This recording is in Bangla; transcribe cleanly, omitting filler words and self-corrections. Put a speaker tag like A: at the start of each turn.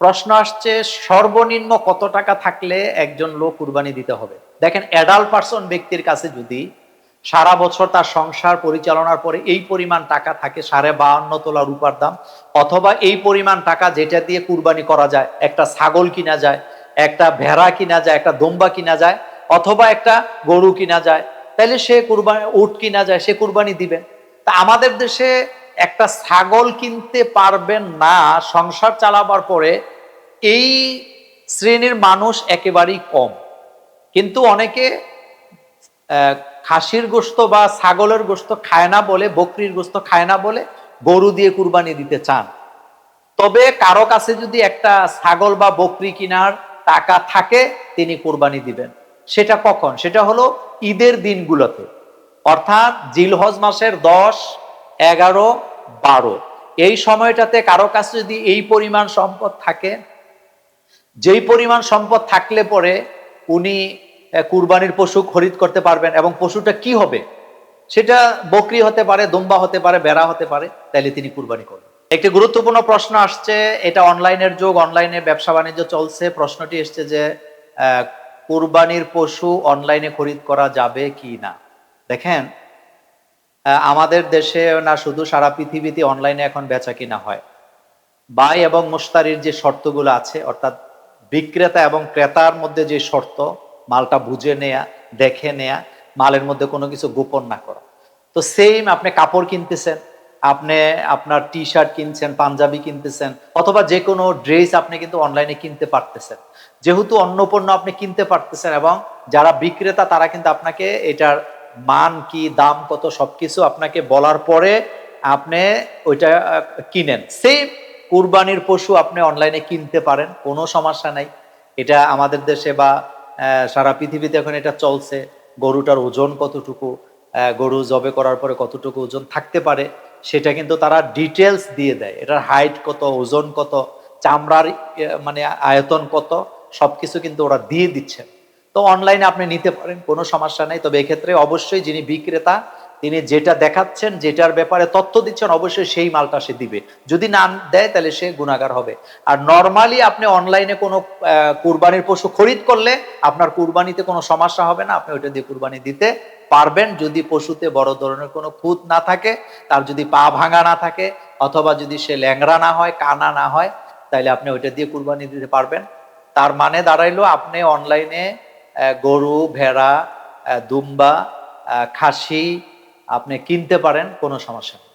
A: প্রশ্ন আসছে সর্বনিম্ন কত টাকা থাকলে একজন লোক কুরবানি দিতে হবে। দেখেন, অ্যাডাল্ট পারসন ব্যক্তির কাছে যদি সারা বছর তার সংসার পরিচালনার পরে এই পরিমাণ টাকা থাকে, 52.5 তোলা রূপার দাম, অথবা এই পরিমাণ টাকা যেটা দিয়ে কুরবানি করা যায়, একটা ছাগল কিনা যায়, একটা ভেড়া কিনা যায়, একটা দম্বা কিনা যায়, অথবা একটা গরু কিনা যায়, তাহলে সে কুরবানি, উট কিনা যায়, সে কুরবানি দিবেন। তা আমাদের দেশে একটা ছাগল কিনতে পারবেন না সংসার চালাবার পরে, এই শ্রেণীর মানুষ একেবারেই কম। কিন্তু অনেকে খাসির গোশত বা ছাগলের গোশত খায় না বলে, বকরির গোশত খায় না বলে গরু দিয়ে কুরবানি দিতে চান। তবে কারো কাছে যদি একটা ছাগল বা বকরি কেনার টাকা থাকে, তিনি কুরবানি দিবেন। সেটা কখন? সেটা হলো ঈদের দিনগুলোতে, অর্থাৎ জিলহজ মাসের 10, 11, 12 এই সময়টাতে কারো কাছে যদি এই পরিমাণ সম্পদ থাকে, যেই পরিমাণ সম্পদ থাকলে পরে উনি কুরবানির পশু খরিদ করতে পারবেন। এবং পশুটা কি হবে? সেটা বকরি হতে পারে, দুম্বা হতে পারে, বেড়া হতে পারে, তাইলে তিনি কুরবানি করবেন। একটি গুরুত্বপূর্ণ প্রশ্ন আসছে, এটা অনলাইনের যুগ, অনলাইনে ব্যবসা বাণিজ্য চলছে। প্রশ্নটি এসছে যে কুরবানির পশু অনলাইনে খরিদ করা যাবে কি না। দেখেন, আমাদের দেশে না, শুধু সারা পৃথিবীতে অনলাইনে এখন বেচা কিনা হয়। বাই এবং মুশতারির যে শর্তগুলো আছে, অর্থাৎ বিক্রেতা এবং ক্রেতার মধ্যে যে শর্ত, মালটা বুঝে নেয়া, দেখে নেয়া, মালের মধ্যে কোনো কিছু গোপন না করা। তো সেম, আপনি কাপড় কিনতেছেন, আপনি আপনার টি শার্ট কিনছেন, পাঞ্জাবি কিনতেছেন, অথবা যে কোনো ড্রেস আপনি কিন্তু অনলাইনে কিনতে পারতেছেন। যেহেতু অন্য পণ্য আপনি কিনতে পারতেছেন, এবং যারা বিক্রেতা তারা কিন্তু আপনাকে এটার মান কি, দাম কত, সবকিছু আপনাকে বলার পরে আপনি ওইটা কিনেন। সেম কুরবানির পশু আপনি অনলাইনে কিনতে পারেন, কোনো সমস্যা নাই। এটা আমাদের দেশে বা সারা পৃথিবীতে এখন এটা চলছে। গরুটার ওজন কতটুকু, গরু জবে করার পরে কতটুকু ওজন থাকতে পারে, সেটা কিন্তু তারা ডিটেলস দিয়ে দেয়। এটার হাইট কত, ওজন কত, চামড়ার মানে আয়তন কত, সবকিছু কিন্তু ওরা দিয়ে দিচ্ছে। তো অনলাইনে আপনি নিতে পারেন, কোনো সমস্যা নাই। তবে এক্ষেত্রে অবশ্যই যিনি বিক্রেতা, তিনি যেটা দেখাচ্ছেন, যেটার ব্যাপারে তথ্য দিচ্ছেন, অবশ্যই সেই মালটা সে দিবে। যদি না দেয় তাহলে সে গুনাহগার হবে। আর নরমালি আপনি অনলাইনে কোনো কুরবানির পশু খরিদ করলে আপনার কুরবানিতে কোনো সমস্যা হবে না, আপনি ওইটা দিয়ে কুরবানি দিতে পারবেন। যদি পশুতে বড় ধরনের কোনো খুঁত না থাকে, তার যদি পা ভাঙা না থাকে, অথবা যদি সে ল্যাংড়া না হয়, কানা না হয়, তাহলে আপনি ওইটা দিয়ে কুরবানি দিতে পারবেন। তার মানে দাঁড়াইলো, আপনি অনলাইনে গরু, ভেড়া, দুম্বা, খাসি আপনি কিনতে পারেন, কোনো সমস্যা নেই।